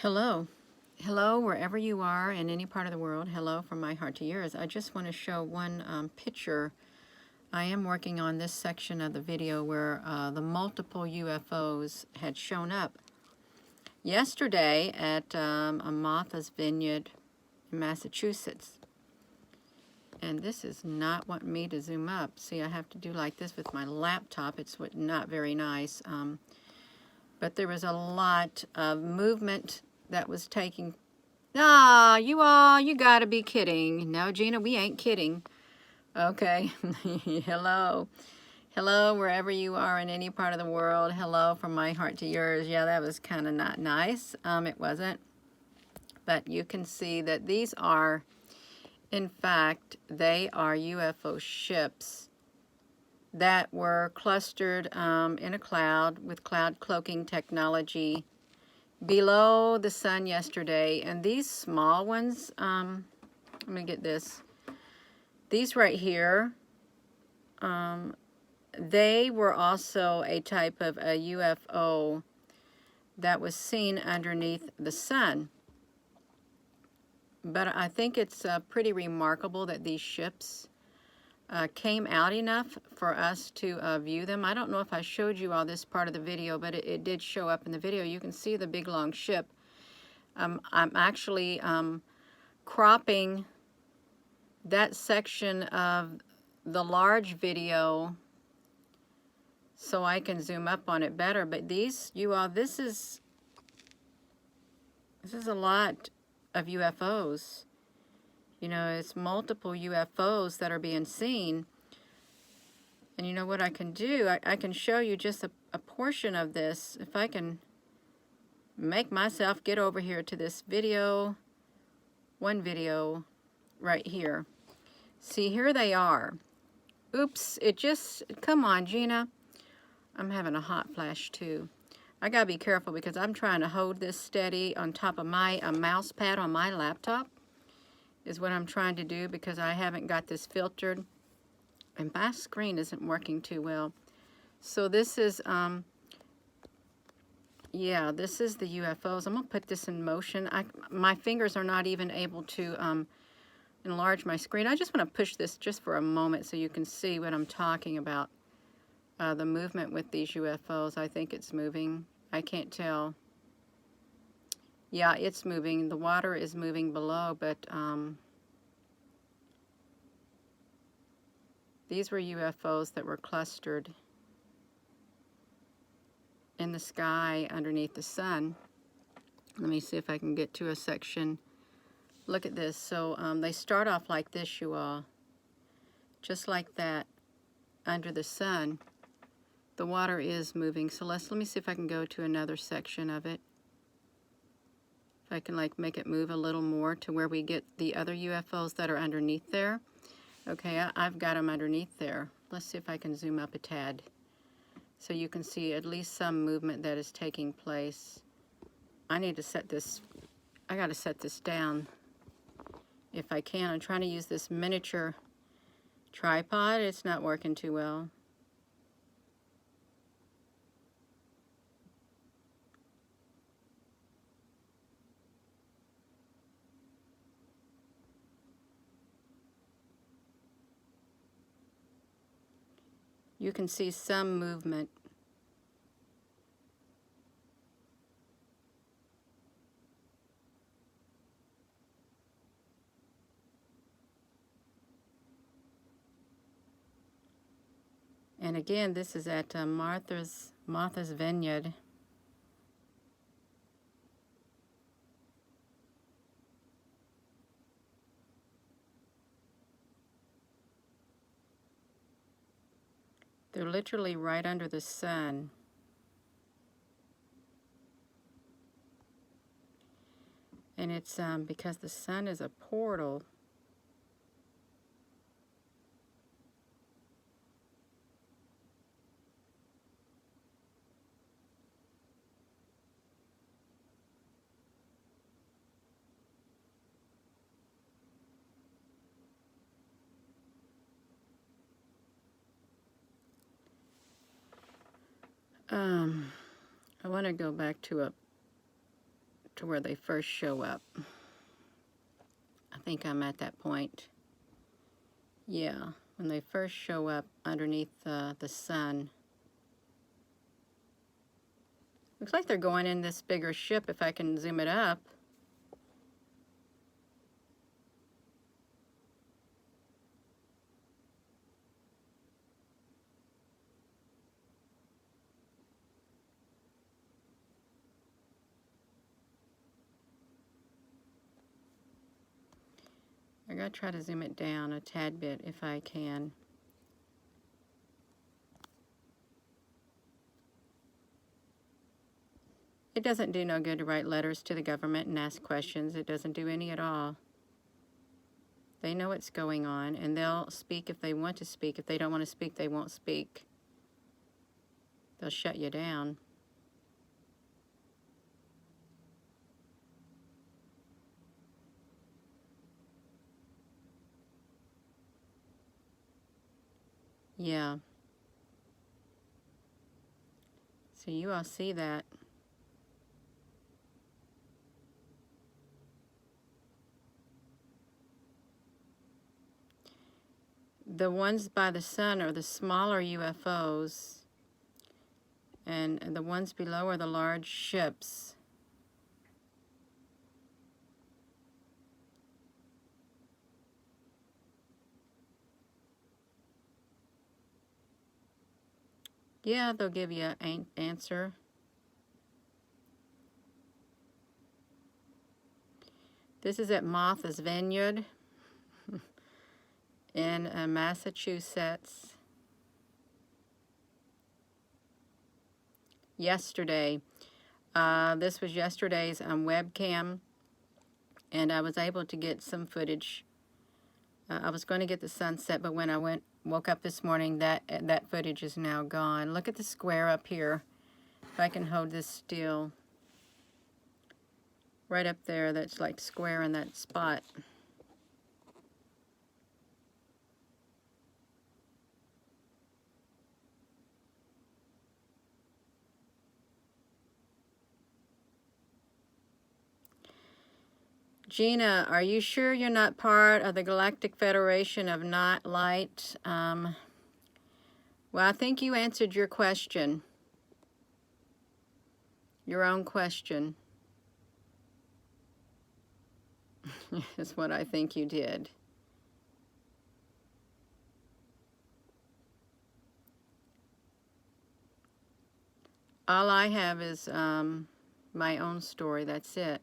Hello. Hello, wherever you are in any part of the world. Hello from my heart to yours. I just want to show one picture. I am working on this section of the video where the multiple UFOs had shown up yesterday at a Martha's Vineyard in Massachusetts. And this is not wanting me to zoom up. See, I have to do like this with my laptop. It's not very nice. But there was a lot of movement that was taking. Ah, you gotta be kidding. No, Gina, we ain't kidding. Okay. Hello. Hello, wherever you are in any part of the world. Hello from my heart to yours. Yeah, that was kind of not nice. It wasn't. But you can see that these are, in fact, they are UFO ships that were clustered in a cloud with cloud cloaking technology below the sun yesterday. And these small ones, let me get this. These right here, they were also a type of a UFO that was seen underneath the sun. But I think it's pretty remarkable that these ships came out enough for us to view them. I don't know if I showed you all this part of the video, but it did show up in the video. You can see the big long ship. I'm actually cropping that section of the large video so I can zoom up on it better. But these, you all, this is a lot of UFOs. You know, it's multiple UFOs that are being seen. And you know what I can do? I can show you just a portion of this. If I can make myself get over here to this video, one video right here. See, here they are. Oops, it just, come on, Gina. I'm having a hot flash too. I gotta be careful because I'm trying to hold this steady on top of my mouse pad on my laptop is what I'm trying to do because I haven't got this filtered and my screen isn't working too well. So this is, yeah, this is the UFOs. I'm gonna put this in motion. My fingers are not even able to enlarge my screen. I just want to push this just for a moment so you can see what I'm talking about. The movement with these UFOs. I think it's moving. I can't tell. Yeah, it's moving. The water is moving below, but these were UFOs that were clustered in the sky underneath the sun. Let me see if I can get to a section. Look at this. So they start off like this, you all. Just like that, under the sun. The water is moving. So let me see if I can go to another section of it. If I can like make it move a little more to where we get the other UFOs that are underneath there. Okay, I've got them underneath there. Let's see if I can zoom up a tad. So you can see at least some movement that is taking place. I need to set this, I gotta set this down if I can. I'm trying to use this miniature tripod. It's not working too well. You can see some movement. And again, this is at Martha's Vineyard. They're literally right under the sun. And it's because the sun is a portal. I want to go back to to where they first show up. I think I'm at that point. Yeah, when they first show up underneath the sun. Looks like they're going in this bigger ship if I can zoom it up. I gotta try to zoom it down a tad bit if I can. It doesn't do no good to write letters to the government and ask questions. It doesn't do any at all. They know what's going on, and they'll speak if they want to speak. If they don't want to speak, they won't speak. They'll shut you down. Yeah. So you all see that. The ones by the sun are the smaller UFOs, and the ones below are the large ships. Yeah, they'll give you an answer. This is at Martha's Vineyard in Massachusetts. Yesterday. This was yesterday's webcam, and I was able to get some footage. I was going to get the sunset, but when I woke up this morning, that footage is now gone. Look at the square up here. If I can hold this still. Right up there, that's like square in that spot. Gina, are you sure you're not part of the Galactic Federation of Not Light? Well, I think you answered your question. Your own question. Is what I think you did. All I have is my own story. That's it.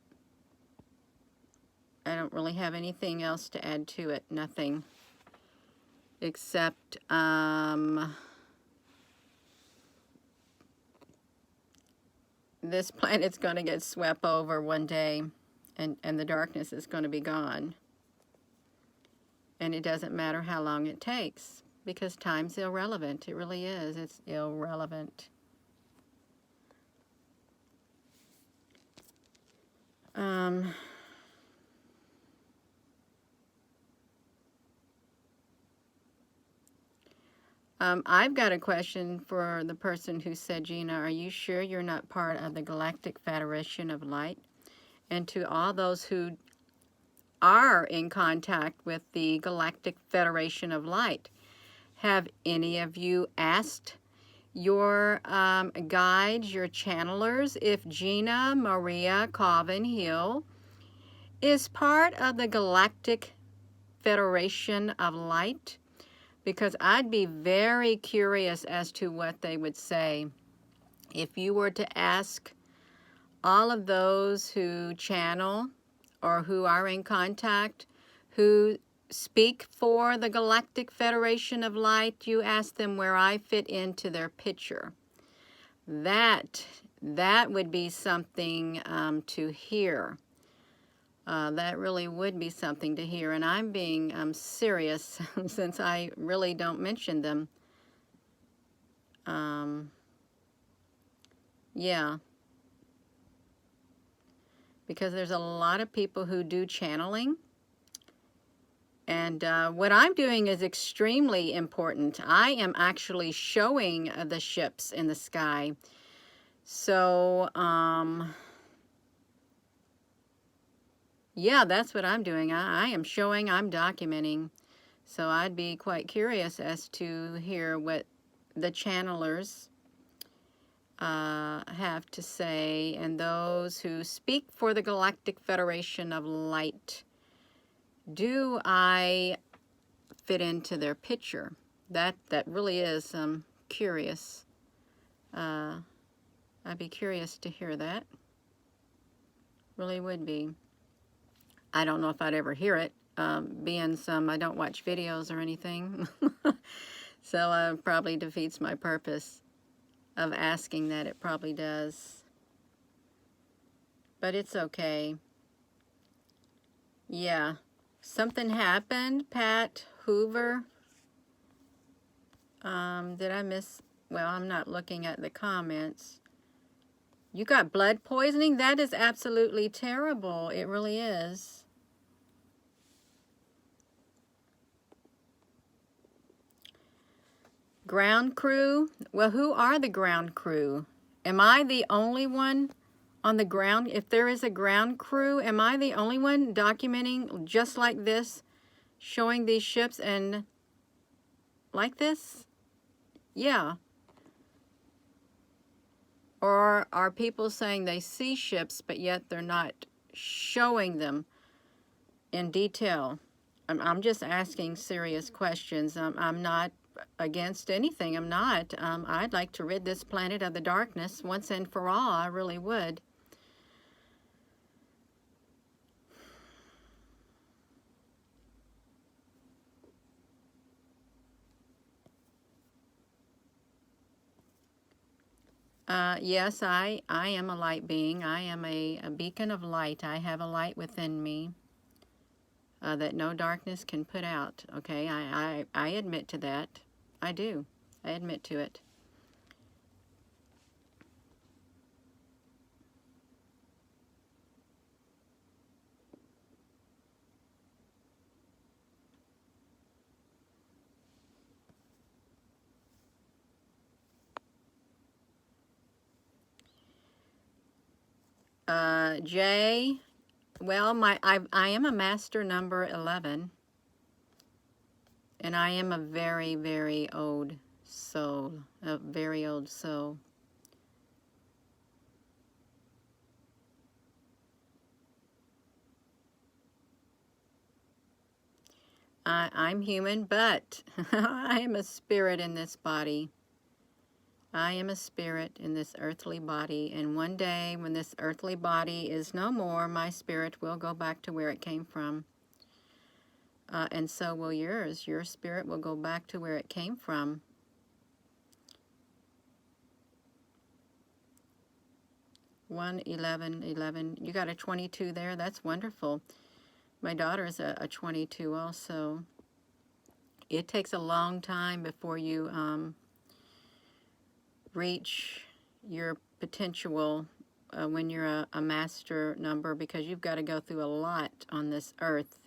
I don't really have anything else to add to it. Nothing. Except this planet's going to get swept over one day, and the darkness is going to be gone. And it doesn't matter how long it takes, because time's irrelevant. It really is. It's irrelevant. I've got a question for the person who said, Gina, are you sure you're not part of the Galactic Federation of Light? And to all those who are in contact with the Galactic Federation of Light, have any of you asked your guides, your channelers, if Gina Maria Colvin Hill is part of the Galactic Federation of Light? Because I'd be very curious as to what they would say if you were to ask all of those who channel or who are in contact, who speak for the Galactic Federation of Light, you ask them where I fit into their picture. That would be something to hear. That really would be something to hear, and I'm being serious since I really don't mention them. Yeah. Because there's a lot of people who do channeling, and what I'm doing is extremely important. I am actually showing the ships in the sky. So, Yeah, that's what I'm doing. I am showing, I'm documenting. So I'd be quite curious as to hear what the channelers have to say, and those who speak for the Galactic Federation of Light. Do I fit into their picture? That really is curious. I'd be curious to hear that. Really would be. I don't know if I'd ever hear it, being I don't watch videos or anything. So probably defeats my purpose of asking that. It probably does. But it's okay. Yeah. Something happened, Pat Hoover. Did I miss? Well, I'm not looking at the comments. You got blood poisoning? That is absolutely terrible. It really is. Ground crew? Well, who are the ground crew? Am I the only one on the ground? If there is a ground crew, am I the only one documenting just like this, showing these ships and like this? Yeah. Or are people saying they see ships, but yet they're not showing them in detail? I'm just asking serious questions. I'm not against anything. I'm not. I'd like to rid this planet of the darkness once and for all. I really would. Yes, I am a light being. I am a beacon of light. I have a light within me that no darkness can put out. Okay, I admit to that. I do. I admit to it. Jay, well, I am a master number 11, and I am a very, very old soul, a very old soul. I'm human, but I am a spirit in this body. I am a spirit in this earthly body, and one day when this earthly body is no more, my spirit will go back to where it came from. And so will yours. Your spirit will go back to where it came from. One, 11, 11. You got a 22 there? That's wonderful. My daughter's a 22 also. It takes a long time before you reach your potential when you're a master number, because you've got to go through a lot on this earth.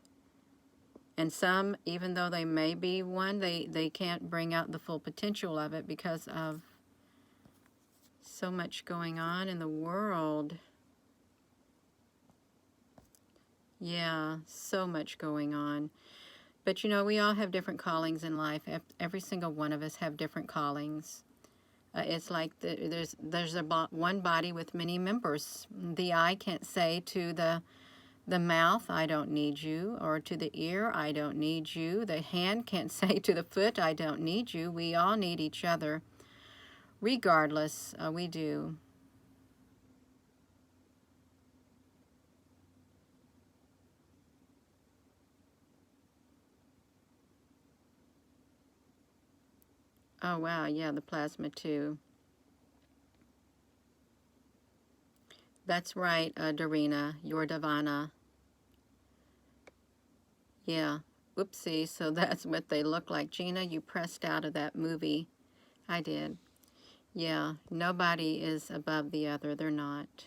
And some, even though they may be one, they can't bring out the full potential of it because of so much going on in the world. Yeah, so much going on. But you know, we all have different callings in life. Every single one of us have different callings. It's like there's one body with many members. The eye can't say to the mouth, I don't need you, or to the ear, I don't need you. The hand can't say to the foot, I don't need you. We all need each other. Regardless, we do. Oh, wow, yeah, the plasma too. That's right, Darina, your Davana. Yeah, whoopsie, so that's what they look like. Gina, you pressed out of that movie. I did. Yeah, nobody is above the other. They're not.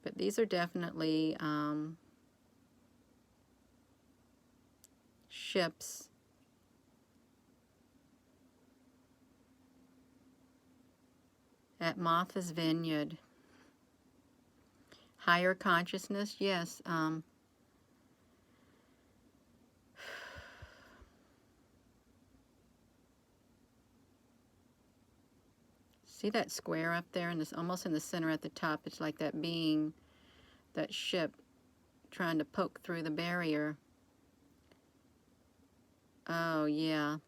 But these are definitely ships. At Martha's Vineyard. Higher consciousness, yes. See that square up there, and this almost in the center at the top? It's like that being, that ship, trying to poke through the barrier. Oh, yeah.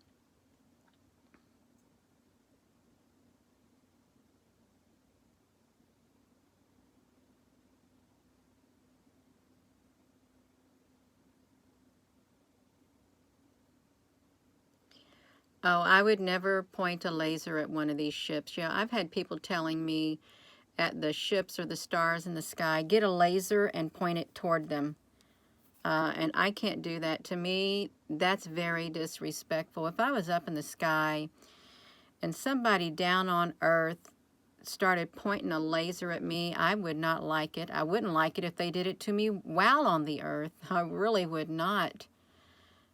Oh, I would never point a laser at one of these ships. Yeah, I've had people telling me at the ships or the stars in the sky, get a laser and point it toward them. And I can't do that. To me, that's very disrespectful. If I was up in the sky and somebody down on Earth started pointing a laser at me, I would not like it. I wouldn't like it if they did it to me while on the Earth. I really would not.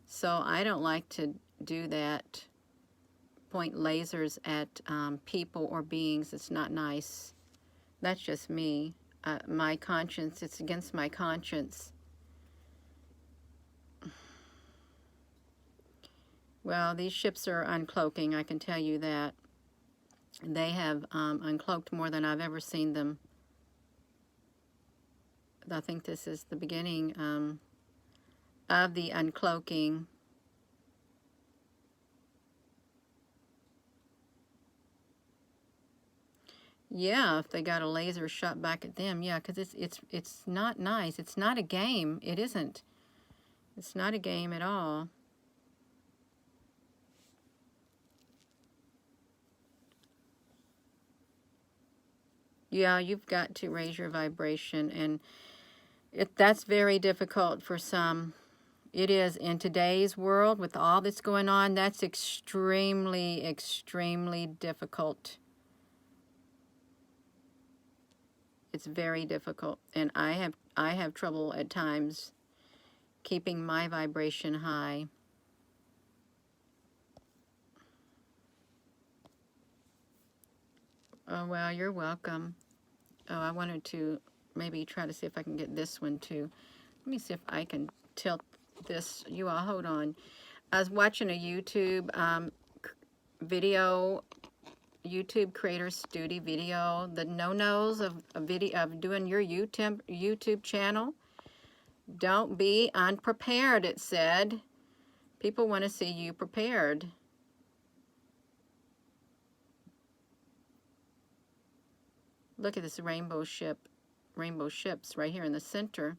So I don't like to do that. Point lasers at people or beings. It's not nice. That's just me. My conscience, it's against my conscience. Well, these ships are uncloaking, I can tell you that. They have uncloaked more than I've ever seen them. I think this is the beginning of the uncloaking. Yeah, if they got a laser shot back at them, yeah, because it's not nice. It's not a game. It isn't. It's not a game at all. Yeah, you've got to raise your vibration, and that's very difficult for some. It is. In today's world, with all that's going on, that's extremely, extremely difficult. It's very difficult, and I have trouble at times keeping my vibration high. Oh, well, you're welcome. Oh, I wanted to maybe try to see if I can get this one too. Let me see if I can tilt this. You all, hold on. I was watching a YouTube video, YouTube creator study video, the no-nos of a video of doing your YouTube channel. Don't be unprepared, it said. People want to see you prepared. Look at this rainbow ships right here in the center.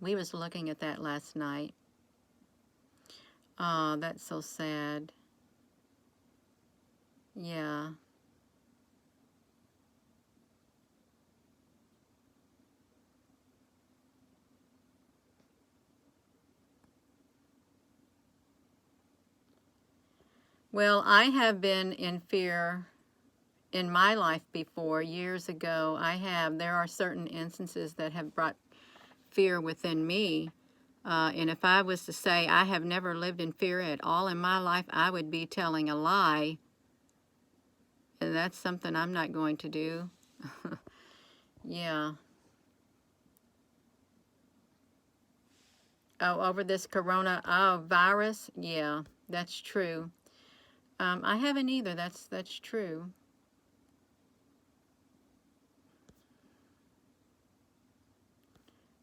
We was looking at that last night. Oh, that's so sad. Yeah. Well, I have been in fear in my life before, years ago. There are certain instances that have brought fear within me. And if I was to say I have never lived in fear at all in my life, I would be telling a lie. And that's something I'm not going to do. Yeah. Oh, over this virus? Yeah, that's true. I haven't either. That's true.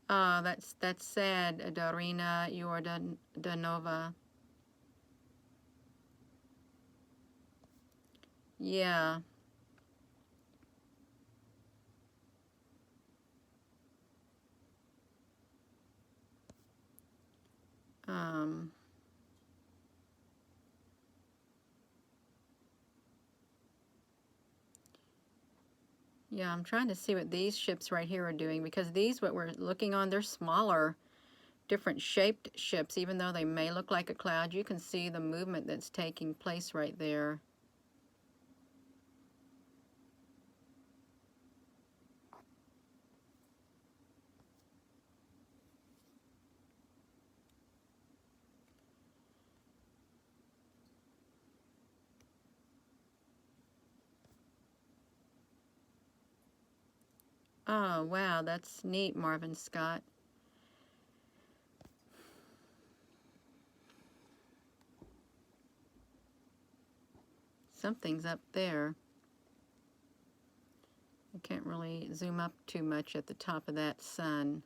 Oh, that's sad, Dorina Jordanova. Yeah. Um, yeah, I'm trying to see what these ships right here are doing, because these, what we're looking on, they're smaller, different shaped ships. Even though they may look like a cloud, you can see the movement that's taking place right there. Oh, wow, that's neat, Marvin Scott. Something's up there. I can't really zoom up too much at the top of that sun.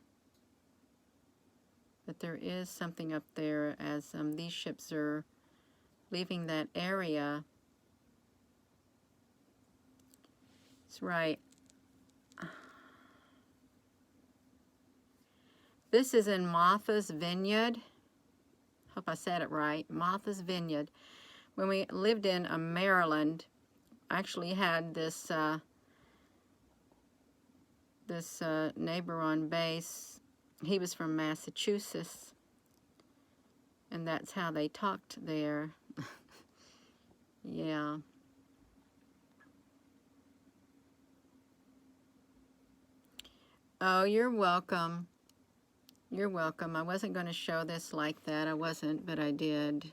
But there is something up there as these ships are leaving that area. That's right. This is in Martha's Vineyard. Hope I said it right. Martha's Vineyard. When we lived in Maryland, I actually had this neighbor on base. He was from Massachusetts, and that's how they talked there. Yeah. Oh, you're welcome. You're welcome. I wasn't going to show this like that. I wasn't, but I did.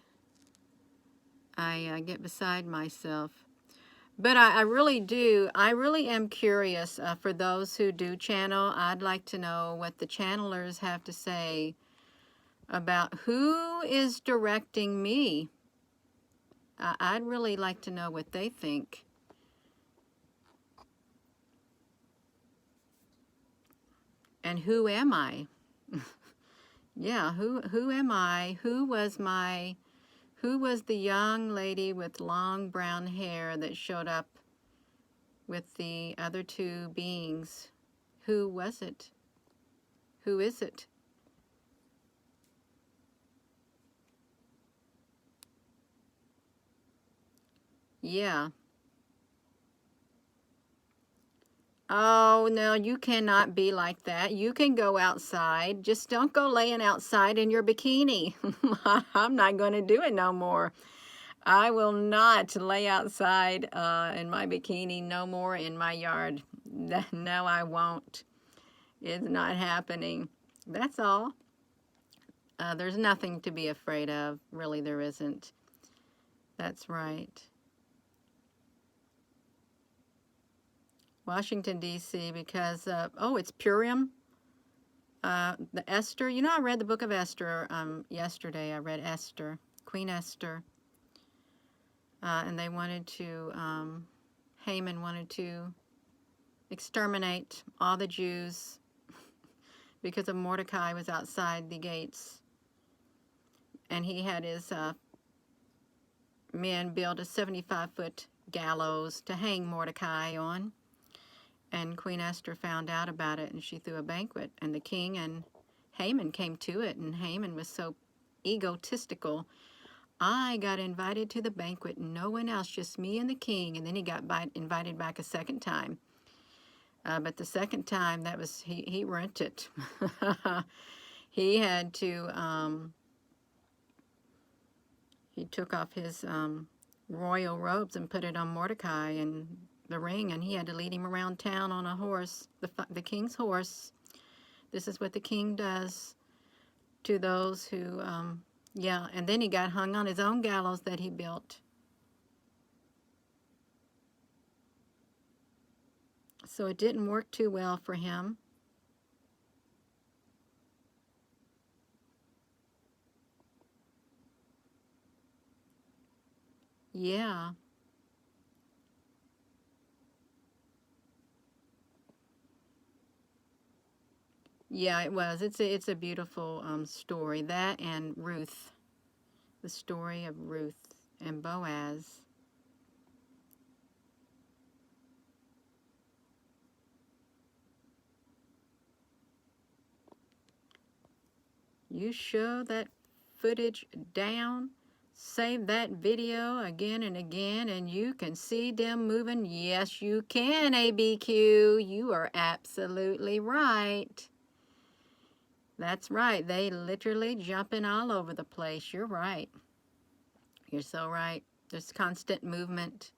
I get beside myself. But I really do. I really am curious for those who do channel. I'd like to know what the channelers have to say about who is directing me. I'd really like to know what they think. And who am I? Yeah, who am I? Who was the young lady with long brown hair that showed up with the other two beings? Who was it? Who is it? Yeah. Oh, no, you cannot be like that. You can go outside. Just don't go laying outside in your bikini. I'm not going to do it no more. I will not lay outside in my bikini no more in my yard. No, I won't. It's not happening. That's all. There's nothing to be afraid of. Really, there isn't. That's right. Washington, D.C., because, oh, it's Purim. The Esther, you know, I read the book of Esther yesterday. I read Esther, Queen Esther. And they wanted to, Haman wanted to exterminate all the Jews because of Mordecai was outside the gates. And he had his men build a 75-foot gallows to hang Mordecai on. And Queen Esther found out about it, and she threw a banquet. And the king and Haman came to it, and Haman was so egotistical. I got invited to the banquet, and no one else, just me and the king. And then he got invited back a second time. But the second time, that was he rent it. He had to, he took off his royal robes and put it on Mordecai and the ring, and he had to lead him around town on a horse, the king's horse. This is what the king does to those who, yeah, and then he got hung on his own gallows that he built. So it didn't work too well for him. Yeah. Yeah, it was. It's a beautiful story. That and Ruth, the story of Ruth and Boaz. You show that footage down, save that video again and again, and you can see them moving. Yes, you can, ABQ. You are absolutely right. That's right. They literally jumping all over the place. You're right. You're so right. There's constant movement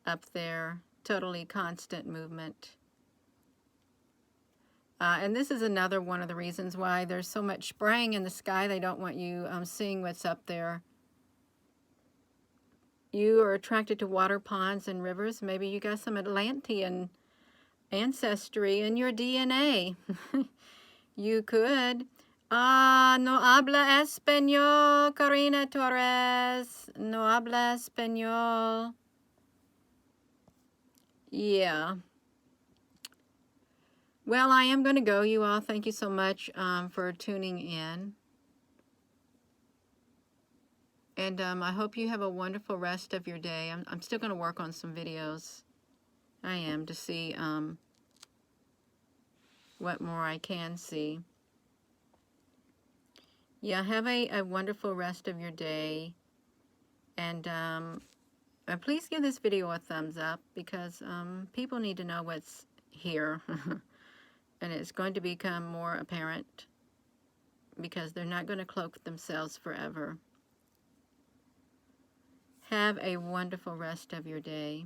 up there. Totally constant movement. And this is another one of the reasons why there's so much spraying in the sky. They don't want you seeing what's up there. You are attracted to water, ponds, and rivers. Maybe you got some Atlantean ancestry in your DNA. You could. Ah, no habla español, Karina Torres. No habla español. Yeah. Well, I am going to go, you all. Thank you so much for tuning in. And I hope you have a wonderful rest of your day. I'm still going to work on some videos. I am, to see what more I can see. Yeah, have a wonderful rest of your day. And please give this video a thumbs up, because people need to know what's here. And it's going to become more apparent, because they're not going to cloak themselves forever. Have a wonderful rest of your day.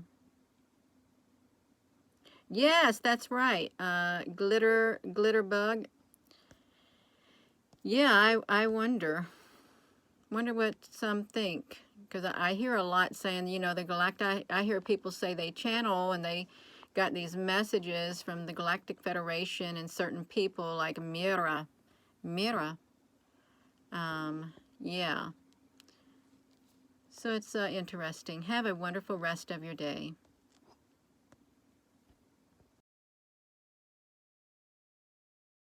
Yes, that's right. Glitter bug. Yeah, I wonder what some think, because I hear a lot saying, you know, the galactic. I hear people say they channel and they got these messages from the Galactic Federation and certain people like Mira. Yeah. So it's interesting. Have a wonderful rest of your day.